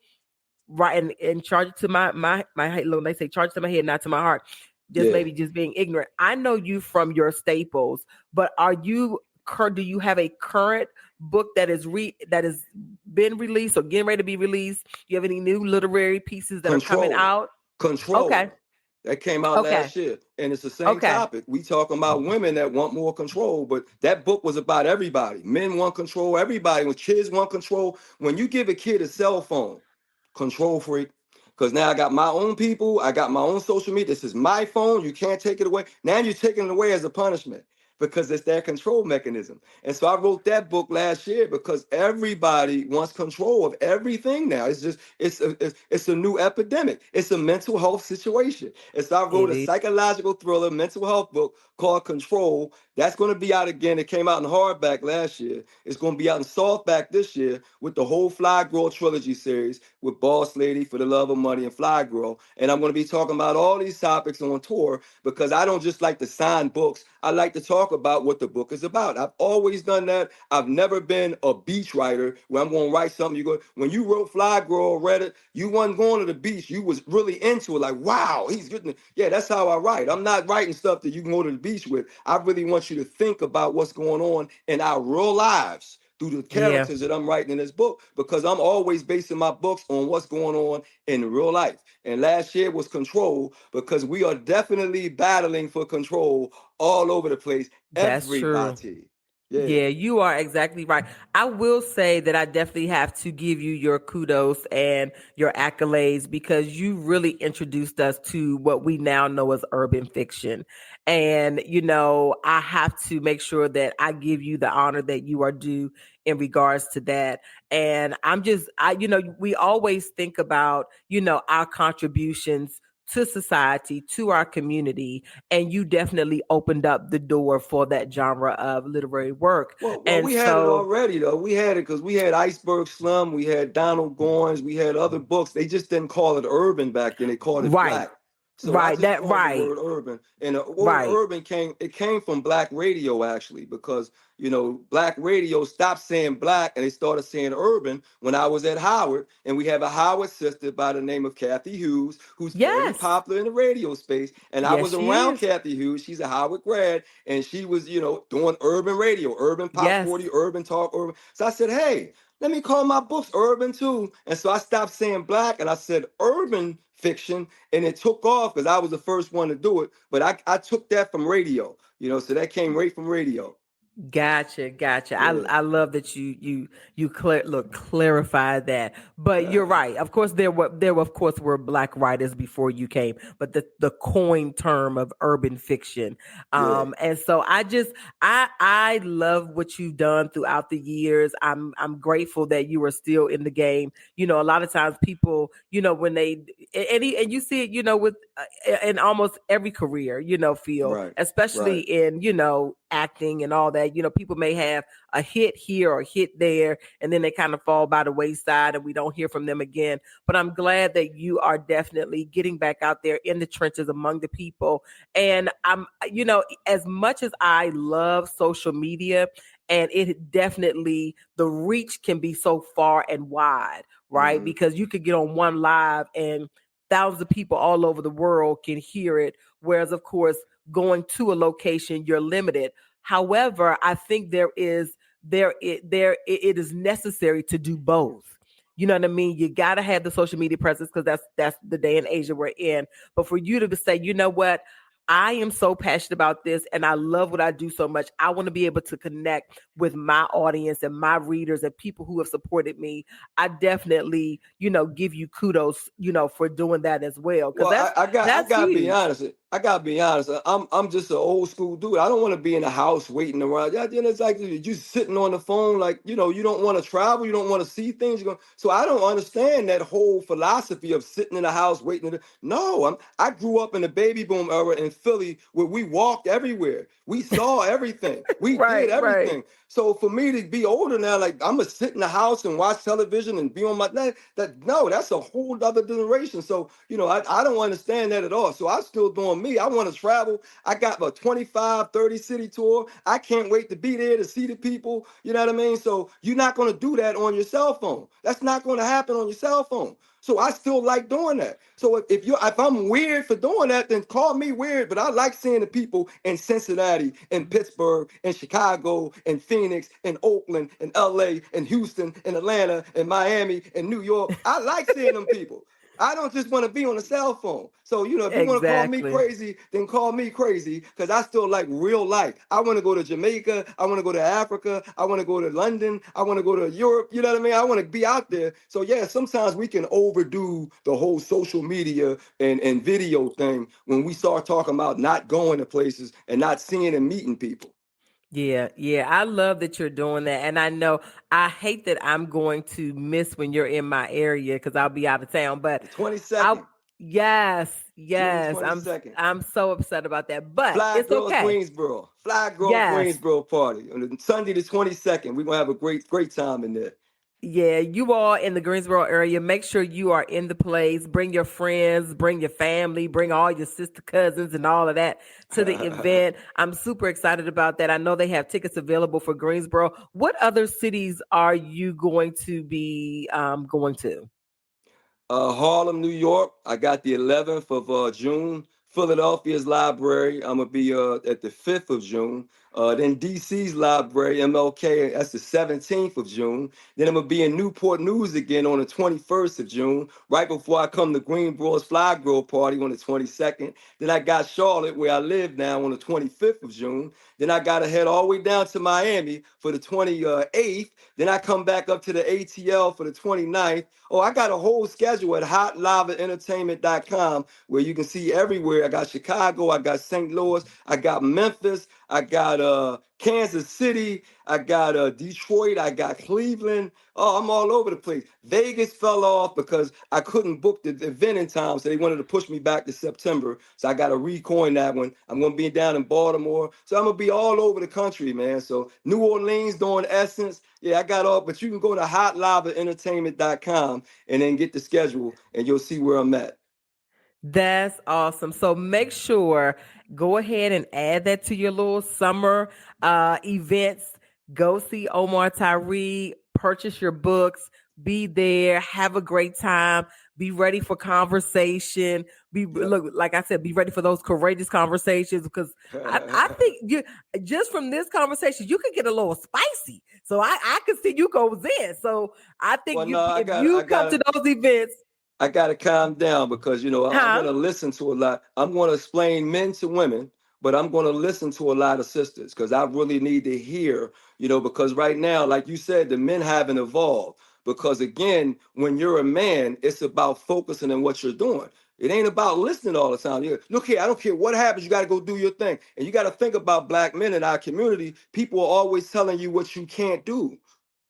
A: right and charge it to my head? Look, they say charge it to my head, not to my heart. Just
B: Yeah.
A: maybe just being ignorant. I know you from your staples, but do you have a current book that has been released or getting ready to be released? Do you have any new literary pieces that are coming
B: Control.
A: out? Okay.
B: Control. That came out
A: Okay.
B: last year. And it's the same
A: Okay.
B: topic. We talking about women that want more control, but that book was about everybody. Men want control, everybody. When kids want control, when you give a kid a cell phone, control freak. Because now I got my own people, I got my own social media. This is my phone. You can't take it away. Now you're taking it away as a punishment because it's their control mechanism. And so I wrote that book last year because everybody wants control of everything now. It's just it's a new epidemic. It's a mental health situation. And so I wrote
A: It
B: a
A: is.
B: psychological thriller mental health book called Control. That's going to be out again. It came out in hardback last year. It's going to be out in softback this year with the whole Flyy Girl trilogy series with Boss Lady, For the Love of Money, and Flyy Girl. And I'm going to be talking about all these topics on tour because I don't just like to sign books. I like to talk about what the book is about. I've always done that. I've never been a beach writer where I'm going to write something. When you wrote Flyy Girl, read it, you wasn't going to the beach. You was really into it. Like, wow, he's getting it. Yeah, that's how I write. I'm not writing stuff that you can go to the beach with. I really want you to think about what's going on in our real lives through the
A: Yeah,
B: characters that I'm writing in this book, because I'm always basing my books on what's going on in real life. And last year was control, because we are definitely battling for control all over the place.
A: that's true.
B: Everybody. Yeah.
A: Yeah, you are exactly right. I will say that I definitely have to give you your kudos and your accolades because you really introduced us to what we now know as urban fiction. And, I have to make sure that I give you the honor that you are due in regards to that. And we always think about, our contributions to society, to our community, and you definitely opened up the door for that genre of literary work.
B: Well,
A: And
B: we had it
A: so,
B: already though. We had it because we had Iceberg Slum, we had Donald Goines, we had other books. They just didn't call it urban back then. They called it
A: right,
B: black. So I just coined the
A: right,
B: word urban, and the word
A: right.
B: urban came from black radio actually, because black radio stopped saying black and they started saying urban when I was at Howard, and we have a Howard sister by the name of Kathy Hughes who's very
A: Yes,
B: popular in the radio space, and I
A: yes,
B: was
A: she
B: around
A: is.
B: Kathy Hughes. She's a Howard grad, and she was, doing urban radio, urban pop
A: Yes,
B: 40, urban talk, urban. So I said, hey, let me call my books urban too. And so I stopped saying black and I said urban fiction, and it took off because I was the first one to do it. But I took that from radio, so that came right from radio.
A: Gotcha.
B: Yeah,
A: I love that clarified that. But you're right. Of course, there of course were black writers before you came, but the coined term of urban fiction.
B: yeah,
A: And so I love what you've done throughout the years. I'm grateful that you are still in the game. A lot of times people, when they and you see it, with in almost every career, field,
B: right,
A: especially
B: right.
A: in acting and all that. People may have a hit here or hit there, and then they kind of fall by the wayside and we don't hear from them again. But I'm glad that you are definitely getting back out there in the trenches among the people. And as much as I love social media, and it definitely, the reach can be so far and wide, right?
B: Hmm.
A: Because you could get on one live and thousands of people all over the world can hear it. Whereas, of course, going to a location, you're limited. However, I think it is necessary to do both. You know what I mean? You got to have the social media presence because that's the day and age that we're in. But for you to say, you know what? I am so passionate about this and I love what I do so much. I want to be able to connect with my audience and my readers and people who have supported me. I definitely, give you kudos, for doing that as well. Because
B: Well, I
A: that's
B: gotta be
A: huge.
B: honest. I gotta be honest. I'm just an old school dude. I don't want to be in the house waiting around. Yeah, it's like you sitting on the phone, like you don't want to travel, you don't want to see things. So I don't understand that whole philosophy of sitting in the house waiting. No, I grew up in the baby boom era in Philly where we walked everywhere, we saw everything, we did
A: Right.
B: everything. So for me to be older now, like I'm gonna sit in the house and watch television and be on my no, that's a whole other generation. So I don't understand that at all. So I'm still doing me. I want to travel. I got a 25, 30 city tour. I can't wait to be there to see the people. You know what I mean? So you're not going to do that on your cell phone. That's not going to happen on your cell phone. So I still like doing that. So if I'm weird for doing that, then call me weird. But I like seeing the people in Cincinnati, in Pittsburgh, in Chicago, in Phoenix, in Oakland, in LA, in Houston, in Atlanta, in Miami, in New York. I like seeing them people. I don't just want to be on a cell phone. So, if you want to call me
A: Exactly.
B: crazy, then call me crazy because I still like real life. I want to go to Jamaica. I want to go to Africa. I want to go to London. I want to go to Europe. You know what I mean? I want to be out there. So, yeah, sometimes we can overdo the whole social media and video thing when we start talking about not going to places and not seeing and meeting people.
A: Yeah. I love that you're doing that. And I know I hate that I'm going to miss when you're in my area because I'll be out of town. But
B: The
A: I
B: 22nd,
A: yes,
B: June
A: yes. I'm
B: 22nd.
A: I'm so upset about that. But
B: Flyy
A: it's
B: Girls
A: okay.
B: Greensboro. Flyy Girl
A: Yes.
B: Greensboro party on Sunday the 22nd. We're gonna have a great time in there.
A: Yeah, you all in the Greensboro area, make sure you are in the place. Bring your friends, bring your family, bring all your sister cousins and all of that to the event. I'm super excited about that. I know they have tickets available for Greensboro. What other cities are you going to be going to?
B: Harlem, New York. I got the 11th of June Philadelphia's library, I'm gonna be at the 5th of June. Then DC's library, MLK, that's the 17th of June. Then I'm gonna be in Newport News again on the 21st of June, right before I come to Greenboro's Flyy Girl party on the 22nd. Then I got Charlotte, where I live now, on the 25th of June. Then I gotta head all the way down to Miami for the 28th. Then I come back up to the ATL for the 29th. Oh, I got a whole schedule at hotlavaentertainment.com where you can see everywhere. I got Chicago, I got St. Louis, I got Memphis, I got Kansas City, I got Detroit, I got Cleveland. Oh, I'm all over the place. Vegas fell off because I couldn't book the event in time, so they wanted to push me back to September. So I got to recoin that one. I'm gonna be down in Baltimore, so I'm gonna be all over the country, man. So New Orleans doing Essence. Yeah, I got all, but you can go to hotlavaentertainment.com and then get the schedule, and you'll see where I'm at.
A: That's awesome. So make sure go ahead and add that to your little summer events. Go see Omar Tyree, purchase your books, be there, have a great time, be ready for conversation. Look, like I said, be ready for those courageous conversations because I think you just from this conversation you could get a little spicy. So I can see you go in. So I think
B: Well, no,
A: if you come to those events.
B: I got to calm down because, I'm going
A: Huh?
B: to listen to a lot. I'm going to explain men to women, but I'm going to listen to a lot of sisters because I really need to hear, because right now, like you said, the men haven't evolved. Because again, when you're a man, it's about focusing on what you're doing. It ain't about listening all the time. Look here, I don't care what happens. You got to go do your thing. And you got to think about black men in our community. People are always telling you what you can't do.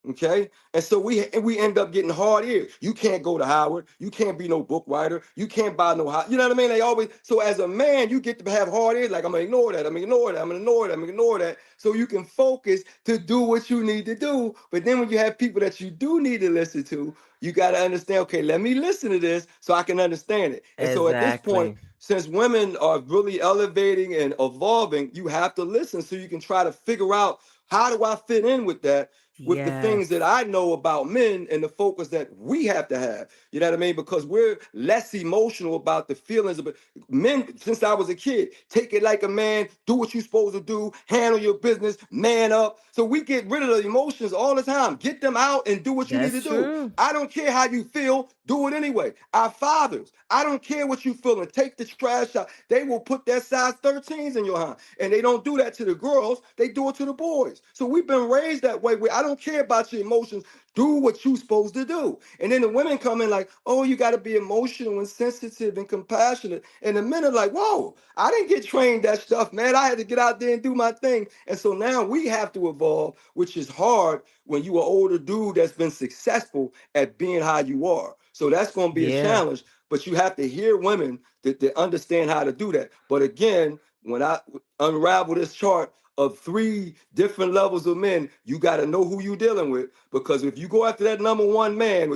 B: Okay, and so we end up getting hard ears. You can't go to Howard. You can't be no book writer. You can't buy no house. You know what I mean? They always. So as a man, you get to have hard ears. Like I'm gonna ignore that. I'm gonna ignore that. I'm gonna ignore that. I'm gonna ignore that. So you can focus to do what you need to do. But then when you have people that you do need to listen to, you got to understand. Okay, let me listen to this so I can understand it. And so at this point,
A: Exactly.
B: since women are really elevating and evolving, you have to listen so you can try to figure out how do I fit in with that with the things that
A: Yes.
B: I know about men and the focus that we have to have. You know what I mean? Because we're less emotional about the feelings of men since I was a kid. Take it like a man, do what you're supposed to do, handle your business, man up. So we get rid of the emotions all the time. Get them out and do what you need to
A: That's
B: do.
A: true.
B: I don't care how you feel, do it anyway. Our fathers, I don't care what you feel and take the trash out. They will put their size 13s in your hand. And they don't do that to the girls, they do it to the boys. So we've been raised that way where I don't care about your emotions. Do what you're supposed to do. And then the women come in like, oh, you got to be emotional and sensitive and compassionate. And the men are like, whoa, I didn't get trained that stuff, man. I had to get out there and do my thing. And so now we have to evolve, which is hard when you are an older dude that's been successful at being how you are. So that's going to be a
A: Yeah.
B: challenge. But you have to hear women that understand how to do that. But again, when I unravel this chart of 3 different levels of men, you got to know who you're dealing with. Because if you go after that number one man,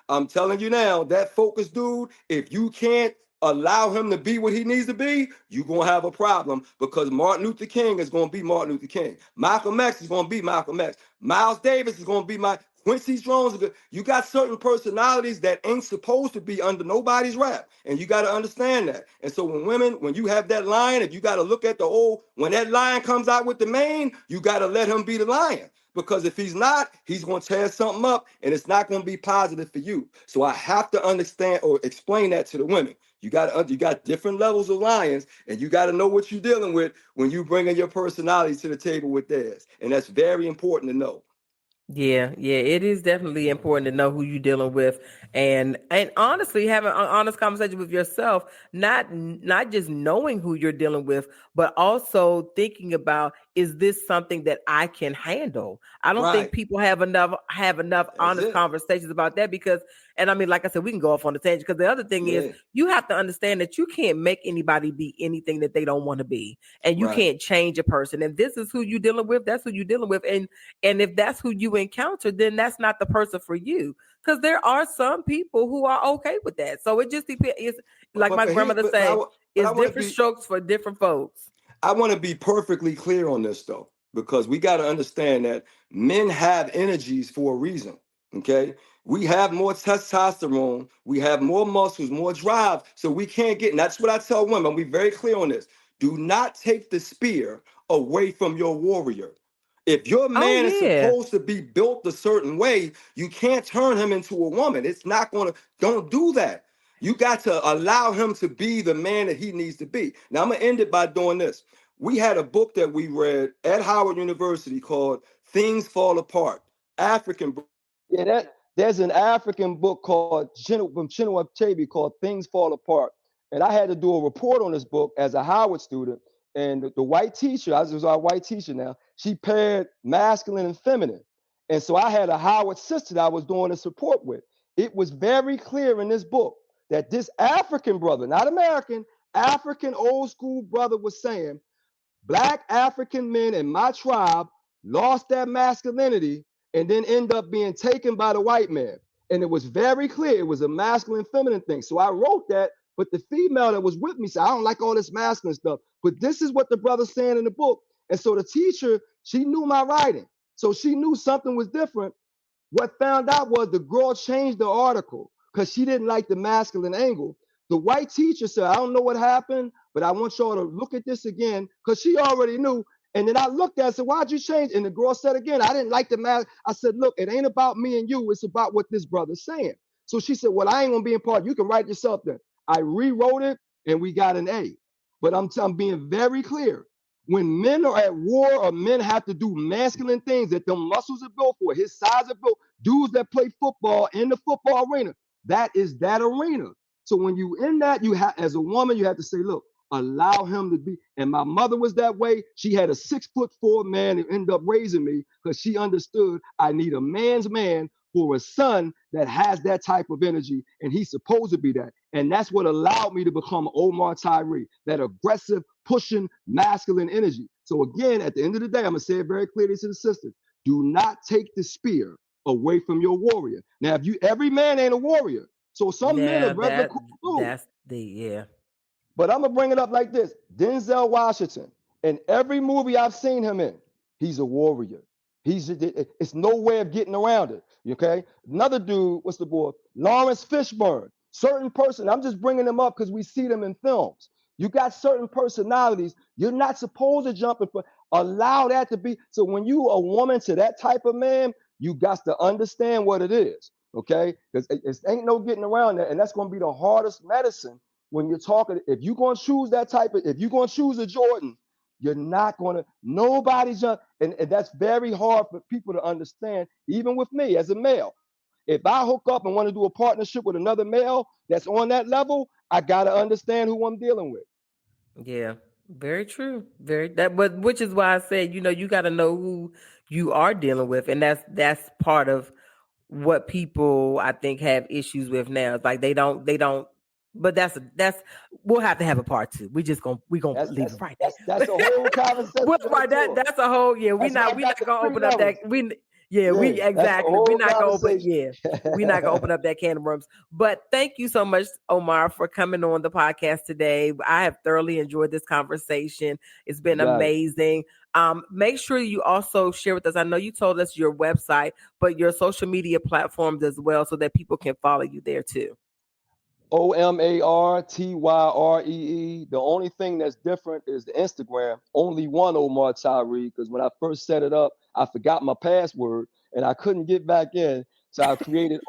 B: I'm telling you now, that focused dude, if you can't allow him to be what he needs to be, you're going to have a problem because Martin Luther King is going to be Martin Luther King. Malcolm X is going to be Malcolm X. Miles Davis is going to be Quincy Jones. You got certain personalities that ain't supposed to be under nobody's rap. And you got to understand that. And so when you have that lion, if you got to look at when that lion comes out with the mane, you got to let him be the lion. Because if he's not, he's going to tear something up and it's not going to be positive for you. So I have to understand or explain that to the women. You got different levels of lions and you got to know what you're dealing with when you bringing your personality to the table with theirs. And that's very important to know.
A: Yeah, it is definitely important to know who you're dealing with, and honestly, having an honest conversation with yourself, not just knowing who you're dealing with, but also thinking about is this something that I can handle? I don't think
B: Right.
A: people have enough
B: That's
A: honest
B: it.
A: conversations about that because, and I mean, like I said, we can go off on the tangent because the other thing is
B: Yeah.
A: you have to understand that you can't make anybody be anything that they don't want to be, and you
B: Right.
A: can't change a person. And this is who you're dealing with. That's who you're dealing with, and if that's who you encounter, then that's not the person for you. Because there are some people who are okay with that. So it just depends. It's like
B: But
A: my
B: but here
A: grandmother
B: but
A: say,
B: I
A: it's
B: want to
A: different
B: be
A: strokes for different folks.
B: I want to be perfectly clear on this though, because we got to understand that men have energies for a reason. Okay. We have more testosterone, we have more muscles, more drive, so we can't get, and that's what I tell women. I'll be very clear on this. Do not take the spear away from your warrior. If your
A: Oh
B: man is
A: yeah.
B: supposed to be built a certain way, you can't turn him into a woman. It's not gonna, don't do that. You got to allow him to be the man that he needs to be. Now I'm gonna end it by doing this. We had a book that we read at Howard University called Things Fall Apart. African.
C: Yeah, there's an African book called from Chinua Achebe called Things Fall Apart. And I had to do a report on this book as a Howard student. And the white teacher, I was our white teacher now, she paired masculine and feminine. And so I had a Howard sister that I was doing this report with. It was very clear in this book that this African brother, not American, African old school brother was saying, Black African men in my tribe lost their masculinity and then end up being taken by the white man. And it was very clear it was a masculine feminine thing. So I wrote that, but the female that was with me said, I don't like all this masculine stuff. But this is what the brother's saying in the book. And so the teacher, she knew my writing. So she knew something was different. What found out was the girl changed the article because she didn't like the masculine angle. The white teacher said, I don't know what happened, but I want y'all to look at this again because she already knew. And then I looked at it and said, why'd you change? And the girl said again, I didn't like the mask. I said, look, it ain't about me and you. It's about what this brother's saying. So she said, well, I ain't going to be in part. You can write yourself then. I rewrote it and we got an A. But I'm being very clear. When men are at war or men have to do masculine things that the muscles are built for, his size are built, dudes that play football in the football arena, that is that arena. So when you in that, you have, as a woman, you have to say, look, allow him to be. And my mother was that way. She had a 6'4" man who ended up raising me because she understood I need a man's man for a son that has that type of energy, and he's supposed to be that. And that's what allowed me to become Omar Tyree, that aggressive, pushing, masculine energy. So again, at the end of the day, I'm gonna say it very clearly to the sisters: do not take the spear away from your warrior. Now, if you, every man ain't a warrior, so some men are
A: Yeah,
C: regular cool dudes.
A: that's the yeah.
C: But I'm gonna bring it up like this: Denzel Washington, in every movie I've seen him in, he's a warrior. It's no way of getting around it. Okay. Another dude, what's the boy? Lawrence Fishburne. Certain person. I'm just bringing them up because we see them in films. You got certain personalities. You're not supposed to jump in front. Allow that to be. So when you a woman to that type of man, you got to understand what it is. Okay, because it ain't no getting around that, and that's going to be the hardest medicine when you're talking. If you're going to choose that type of, if you're going to choose a Jordan, you're not going to, nobody's going to, and that's very hard for people to understand, even with me as a male. If I hook up and want to do a partnership with another male that's on that level, I got to understand who I'm dealing with.
A: Yeah, very true. Very that, but which is why I said, you got to know who you are dealing with, and that's part of what people I think have issues with now. It's like they don't. But that's we'll have to have a part two. We gonna
C: That's
A: leave
C: that's
A: it right
C: that's
A: there.
C: that's a whole conversation
A: Well,
C: right
A: right,
C: there.
A: that's a whole
C: That's why I
A: we
C: got
A: not
C: the
A: gonna
C: three
A: open up that
C: levels.
A: we
C: Yeah, that's a
A: exactly we're
C: whole
A: not gonna open
C: conversation.
A: we're not gonna open up that can of worms. But thank you so much, Omar, for coming on the podcast today. I have thoroughly enjoyed this conversation. It's been
C: Got it.
A: amazing. Make sure you also share with us. I know you told us your website, but your social media platforms as well, so that people can follow you there too.
C: OmarTyree. The only thing that's different is the Instagram. Only one Omar Tyree, because when I first set it up, I forgot my password and I couldn't get back in. So I created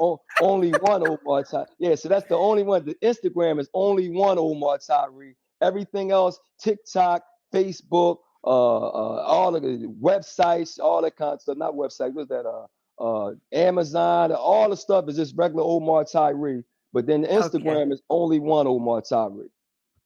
C: only one Omar Tyree. Yeah, so that's the only one. The Instagram is only one Omar Tyree. Everything else, TikTok, Facebook, all of the websites, all that kind of stuff. Not websites, what's that? Amazon, all the stuff is just regular Omar Tyree. But then the
A: Okay.
C: Instagram is only one Omar Tyree.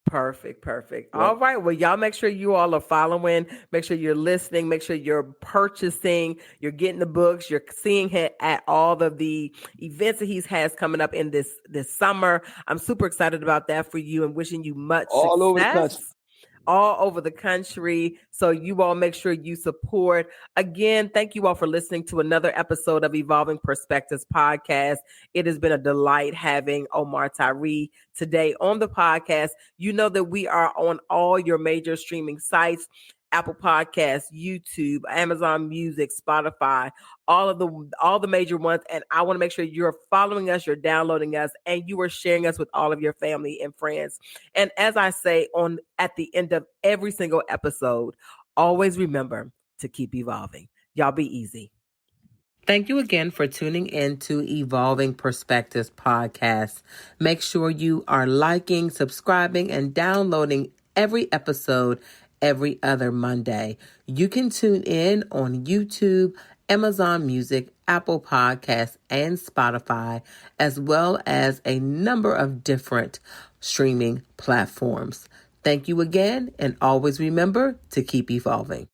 A: Perfect, perfect.
C: Yep.
A: All right. Well, y'all make sure you all are following, make sure you're listening, make sure you're purchasing, you're getting the books, you're seeing him at all of the events that he has coming up in this summer. I'm super excited about that for you and wishing you much
C: All over the country.
A: success all over the country. So you all make sure you support. Again, thank you all for listening to another episode of Evolving Perspectives podcast. It has been a delight having Omar Tyree today on the podcast. You know that we are on all your major streaming sites. Apple Podcasts, YouTube, Amazon Music, Spotify, all the major ones. And I want to make sure you're following us, you're downloading us, and you are sharing us with all of your family and friends. And as I say at the end of every single episode, always remember to keep evolving. Y'all be easy. Thank you again for tuning in to Evolving Perspectives podcast. Make sure you are liking, subscribing, and downloading every episode every other Monday. You can tune in on YouTube, Amazon Music, Apple Podcasts, and Spotify, as well as a number of different streaming platforms. Thank you again, and always remember to keep evolving.